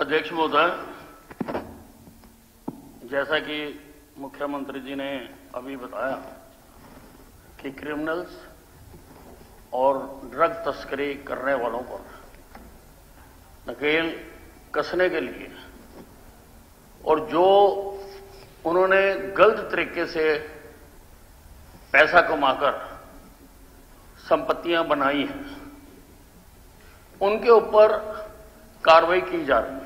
अध्यक्ष महोदय, जैसा कि मुख्यमंत्री जी ने अभी बताया कि क्रिमिनल्स और ड्रग तस्करी करने वालों पर नकेल कसने के लिए और जो उन्होंने गलत तरीके से पैसा कमाकर संपत्तियां बनाई हैं, उनके ऊपर कार्रवाई की जा रही है।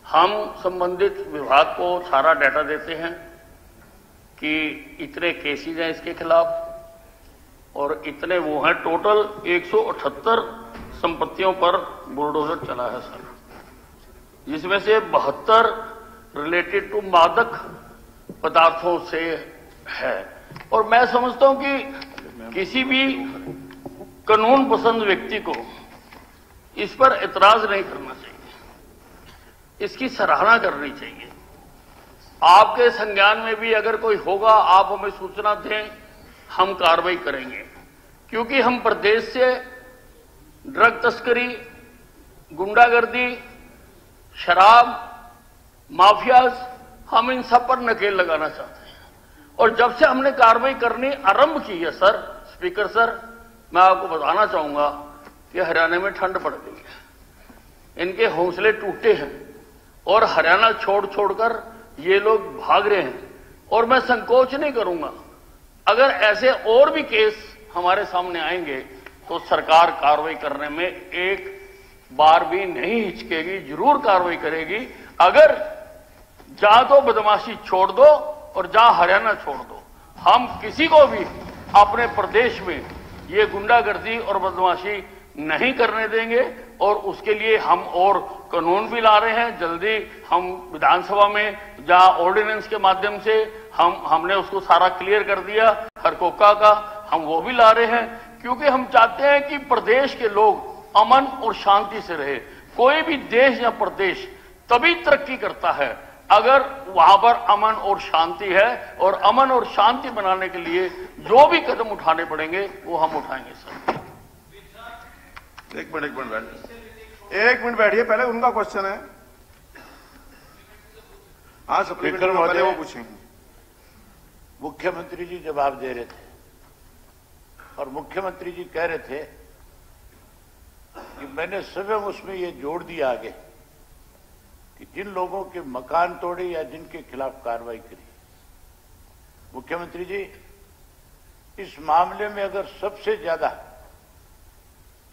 हम संबंधित विभाग को सारा डाटा देते हैं कि इतने केसेज हैं इसके खिलाफ और इतने वो हैं। टोटल 178 संपत्तियों पर बुलडोजर चला है सर, जिसमें से 72 रिलेटेड टू मादक पदार्थों से है। और मैं समझता हूं कि किसी भी कानून पसंद व्यक्ति को इस पर एतराज नहीं करना चाहिए, इसकी सराहना करनी चाहिए। आपके संज्ञान में भी अगर कोई होगा, आप हमें सूचना दें, हम कार्रवाई करेंगे। क्योंकि हम प्रदेश से ड्रग तस्करी, गुंडागर्दी, शराब माफियाज, हम इन सब पर नकेल लगाना चाहते हैं। और जब से हमने कार्रवाई करनी आरंभ की है सर, स्पीकर सर, मैं आपको बताना चाहूंगा कि हरियाणा में ठंड पड़ गई है, इनके हौसले टूटे हैं और हरियाणा छोड़ छोड़कर ये लोग भाग रहे हैं। और मैं संकोच नहीं करूंगा, अगर ऐसे और भी केस हमारे सामने आएंगे तो सरकार कार्रवाई करने में एक बार भी नहीं हिचकेगी, जरूर कार्रवाई करेगी। अगर जहां तो बदमाशी छोड़ दो और जहां हरियाणा छोड़ दो, हम किसी को भी अपने प्रदेश में ये गुंडागर्दी और बदमाशी नहीं करने देंगे। और उसके लिए हम और कानून भी ला रहे हैं। जल्दी हम विधानसभा में जहां ऑर्डिनेंस के माध्यम से हमने उसको सारा क्लियर कर दिया, हरकोका का, हम वो भी ला रहे हैं। क्योंकि हम चाहते हैं कि प्रदेश के लोग अमन और शांति से रहे। कोई भी देश या प्रदेश तभी तरक्की करता है अगर वहां पर अमन और शांति है। और अमन और शांति बनाने के लिए जो भी कदम उठाने पड़ेंगे वो हम उठाएंगे सर। एक मिनट बैठिए, पहले उनका क्वेश्चन है। हाँ सप्लीमेंट्री में पहले वो पूछेंगे। मुख्यमंत्री जी जवाब दे रहे थे और मुख्यमंत्री जी कह रहे थे कि मैंने स्वयं उसमें ये जोड़ दिया आगे कि जिन लोगों के मकान तोड़े या जिनके खिलाफ कार्रवाई करी। मुख्यमंत्री जी, इस मामले में अगर सबसे ज्यादा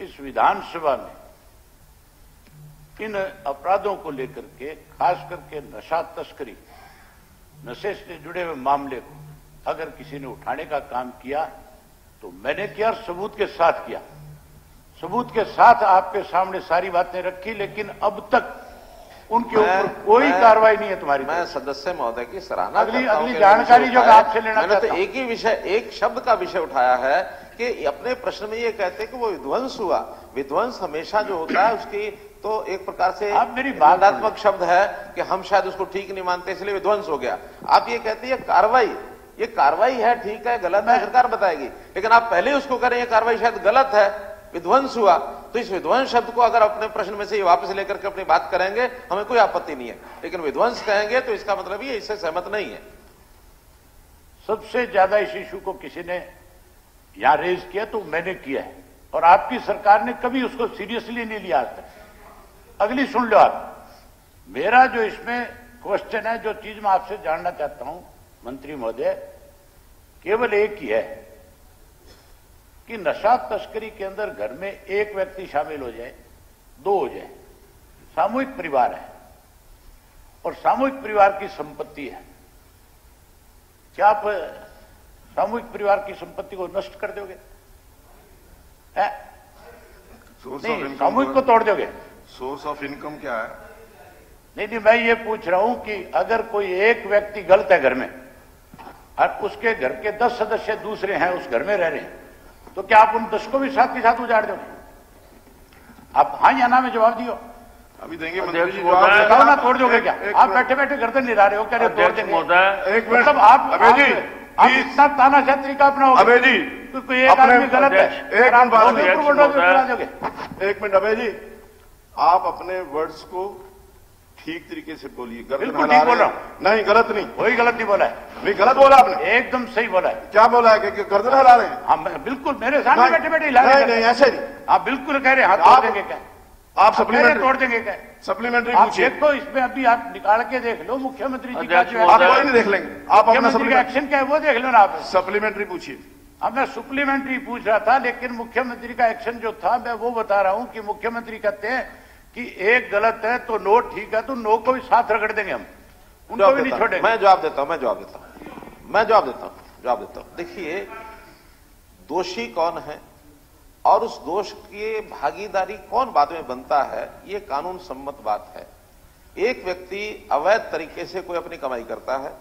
इस विधानसभा में इन अपराधों को लेकर के, खास करके नशा तस्करी, नशे से जुड़े हुए मामले को अगर किसी ने उठाने का काम किया तो मैंने किया और सबूत के साथ किया। सबूत के साथ आपके सामने सारी बातें रखी, लेकिन अब तक उनके ऊपर कोई कार्रवाई नहीं है तुम्हारी। मैं सदस्य महोदय की सराहना अगली जानकारी जो आपसे लेना मैंने तो एक ही विषय, एक शब्द का विषय उठाया है कि अपने प्रश्न में ये कहते हैं कि वो विध्वंस हुआ। विध्वंस हमेशा जो होता है उसकी तो एक प्रकार से निंदात्मक शब्द है कि हम शायद उसको ठीक नहीं मानते इसलिए विध्वंस हो गया। आप ये कहते हैं कार्रवाई, ये कार्रवाई है, ठीक है, गलत है, सरकार बताएगी। लेकिन आप पहले उसको करें ये कार्रवाई शायद गलत है, विध्वंस हुआ। तो इस विध्वंस शब्द को अगर अपने प्रश्न में से वापस लेकर के अपनी बात करेंगे हमें कोई आपत्ति नहीं है, लेकिन विध्वंस कहेंगे तो इसका मतलब ये इससे सहमत नहीं है। सबसे ज्यादा इस इशू को किसी ने यहां रेज किया तो मैंने किया है और आपकी सरकार ने कभी उसको सीरियसली नहीं लिया आज तक। अगली सुन लो आप, मेरा जो इसमें क्वेश्चन है, जो चीज मैं आपसे जानना चाहता हूं मंत्री महोदय, केवल एक ही है कि नशा तस्करी के अंदर घर में एक व्यक्ति शामिल हो जाए, दो हो जाए, सामूहिक परिवार है और सामूहिक परिवार की संपत्ति है, क्या आप सामूहिक परिवार की संपत्ति को नष्ट कर दोगे? नहीं, सामूहिक को तोड़ दोगे? सोर्स ऑफ इनकम क्या है? नहीं, मैं ये पूछ रहा हूं कि अगर कोई एक व्यक्ति गलत है घर में और उसके घर के 10 सदस्य दूसरे हैं, उस घर में रह रहे हैं, तो क्या आप उन 10 को भी साथ के साथ उजाड़ दोगे? आप हाँ या ना में जवाब दियो। अभी देंगे मंत्री जी, बताओ ना, तोड़ दोगे क्या? आप बैठे बैठे घर नहीं ला रहे हो, कह रहे तोड़ देंगे। एक मिनट, मतलब आप इतना तानाशाह तरीका अपनाओगे? अबे जी, कोई एक आदमी गलत है, एक मिनट अबे जी, आप अपने वर्ड्स को ठीक तरीके से बोलिए। बिल्कुल ठीक बोल रहा हूं। नहीं, गलत नहीं, कोई गलत नहीं बोला है। नहीं गलत बोला आपने, एकदम सही बोला है। क्या बोला है कि गर्दन हिला रहे हैं? हाँ बिल्कुल, मेरे सामने बैठे बैठे हिला रहे हैं। नहीं, ऐसे नहीं। आप बिल्कुल कह रहे हैं, हाथ तोड़ देंगे क्या? आप सप्लीमेंट्री तोड़ देंगे क्या? सप्लीमेंट्री आप पूछिए। देखो, इसमें अभी आप निकाल के देख लो मुख्यमंत्री जी का जो आप कोई नहीं देख लेंगे, आप अपना मुख्यमंत्री का एक्शन क्या है वो देख लो ना आप। सप्लीमेंट्री पूछिए। अब मैं सप्लीमेंट्री पूछ रहा था, लेकिन मुख्यमंत्री का एक्शन जो था मैं वो बता रहा हूं कि मुख्यमंत्री कहते हैं कि एक गलत है तो नो ठीक है, तो नो को भी साथ रगड़ देंगे हम, उनको भी नहीं छोड़ेंगे। मैं जवाब देता हूं। देखिए, दोषी कौन है और उस दोष की भागीदारी कौन बाद में बनता है, ये कानून सम्मत बात है। एक व्यक्ति अवैध तरीके से कोई अपनी कमाई करता है,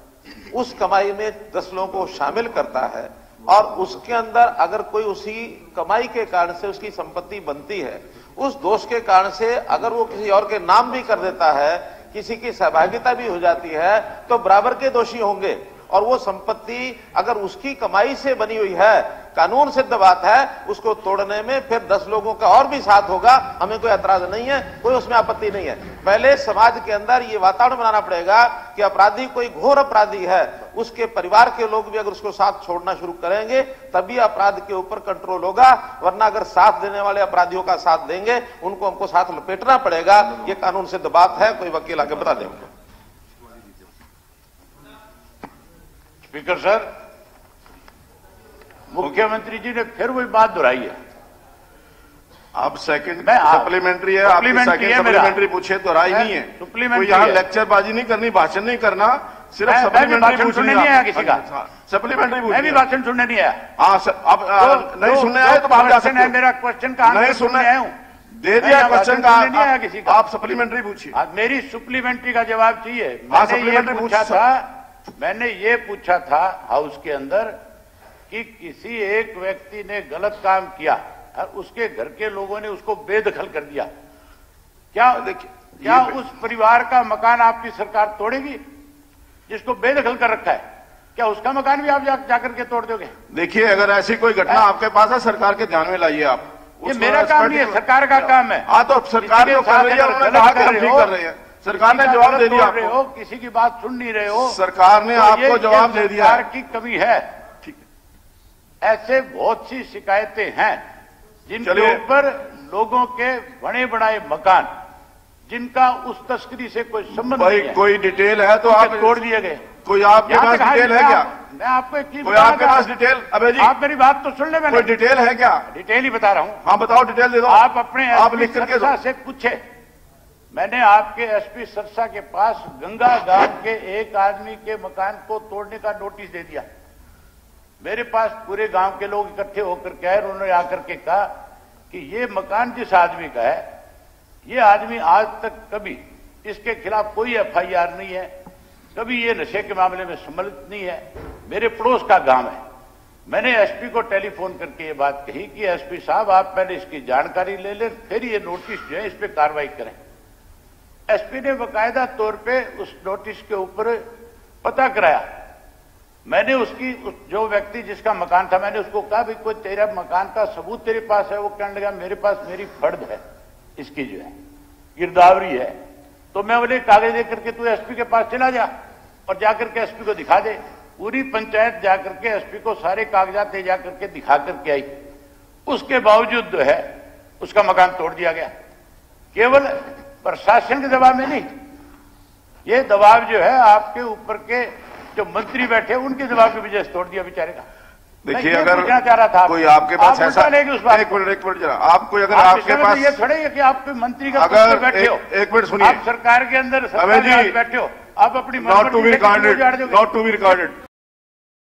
उस कमाई में 10 लोगों को शामिल करता है और उसके अंदर अगर कोई उसी कमाई के कारण से उसकी संपत्ति बनती है, उस दोष के कारण से अगर वो किसी और के नाम भी कर देता है, किसी की सहभागिता भी हो जाती है, तो बराबर के दोषी होंगे। और वो संपत्ति अगर उसकी कमाई से बनी हुई है, कानून सिद्ध बात है, उसको तोड़ने में फिर 10 लोगों का और भी साथ होगा, हमें कोई ऐतराज नहीं है, कोई उसमें आपत्ति नहीं है। पहले समाज के अंदर ये वातावरण बनाना पड़ेगा कि अपराधी कोई घोर अपराधी है, उसके परिवार के लोग भी अगर उसको साथ छोड़ना शुरू करेंगे तभी अपराध के ऊपर कंट्रोल होगा, वरना अगर साथ देने वाले अपराधियों का साथ देंगे, उनको हमको साथ लपेटना पड़ेगा। ये कानून सिद्ध बात है, कोई वकील आके बता दें उनको। स्पीकर सर, मुख्यमंत्री जी ने फिर वही बात दोहराई है। अब सेकंड सप्लीमेंट्री है, आपकी सेकंड सप्लीमेंट्री पूछे तो राय नहीं है। कोई यहाँ लेक्चरबाजी नहीं करनी, भाषण नहीं करना, सिर्फ सप्लीमेंट्री पूछनी है किसी का। सप्लीमेंट्री पूछनी है, मैं भी भाषण सुनने नहीं आया। हाँ, अब नहीं सुनने आए तो बाहर जा सकते हैं। मेरा क्वेश्चन का नहीं सुनने आया हूँ, दे दिया क्वेश्चन का, नहीं आया किसी का। आप सप्लीमेंट्री पूछिए। मेरी सप्लीमेंट्री का जवाब चाहिए। मैंने ये पूछा था हाउस के अंदर कि किसी एक व्यक्ति ने गलत काम किया और उसके घर के लोगों ने उसको बेदखल कर दिया, क्या उस परिवार का मकान आपकी सरकार तोड़ेगी जिसको बेदखल कर रखा है? क्या उसका मकान भी आप जाकर के तोड़ दोगे? देखिए, अगर ऐसी कोई घटना आपके पास है, सरकार के ध्यान में लाइए आप। ये मेरा काम नहीं है, सरकार का काम है। हाँ, तो सरकार जो कर रही है, उन्होंने कहा कि हम ठीक कर रहे हैं। सरकार ने जवाब दे दिया आपको, किसी की बात सुन नहीं रहे हो, सरकार ने आपको जवाब दे दिया। सरकार की कमी है। ठीक है, ऐसे बहुत सी शिकायतें हैं जिनके ऊपर लोगों के बने बनाए मकान, जिनका उस तस्करी से कोई संबंध नहीं है, कोई डिटेल है तो आप तोड़ दिए गए। कोई आपके पास डिटेल है क्या? मैं आपको एक चीज, कोई आपके पास डिटेल? अबे जी, आप मेरी बात तो सुन ले। कोई डिटेल है क्या? डिटेल ही बता रहा हूँ। हाँ बताओ, डिटेल दे दो। आप अपने आप लिख करके से पूछे। मैंने आपके एसपी सरसा के पास गंगा घाट के एक आदमी के मकान को तोड़ने का नोटिस दे दिया। मेरे पास पूरे गांव के लोग इकट्ठे होकर के आए, उन्होंने आकर के कहा कि ये मकान जिस आदमी का है, ये आदमी आज तक कभी इसके खिलाफ कोई एफआईआर नहीं है, कभी ये नशे के मामले में सम्मिलित नहीं है, मेरे पड़ोस का गांव है। मैंने एसपी को टेलीफोन करके ये बात कही कि एसपी साहब, आप पहले इसकी जानकारी ले लें, फिर ये नोटिस जो है इस पर कार्रवाई करें। एसपी ने बाकायदा तौर पे उस नोटिस के ऊपर पता कराया। मैंने जो व्यक्ति जिसका मकान था, मैंने उसको कहा, भाई कोई तेरा मकान का सबूत तेरे पास है? वो कहने लगा, मेरे पास मेरी फर्द है, इसकी जो है गिरदावरी है। तो मैं बोले, कागज लेकर के तू एसपी के पास चला जा और जाकर के एसपी को दिखा दे। पूरी पंचायत जाकर के एसपी को सारे कागजात ले जाकर के दिखा करके आई। उसके बावजूद जो है उसका मकान तोड़ दिया गया। केवल प्रशासन के दबाव में नहीं, ये दबाव जो है आपके ऊपर के जो मंत्री बैठे उनके दबाव की वजह से तोड़ दिया बेचारे का। देखिए, अगर चाह रहा था कोई आपके पास ऐसा, एक मिनट जरा, आप कोई अगर आपके पास ये थोड़े है कि आप मंत्री का अगर बैठे हो, एक मिनट सुनिए, आप सरकार के अंदर बैठे हो, आप अपनी नॉट टू बी रिकॉर्डेड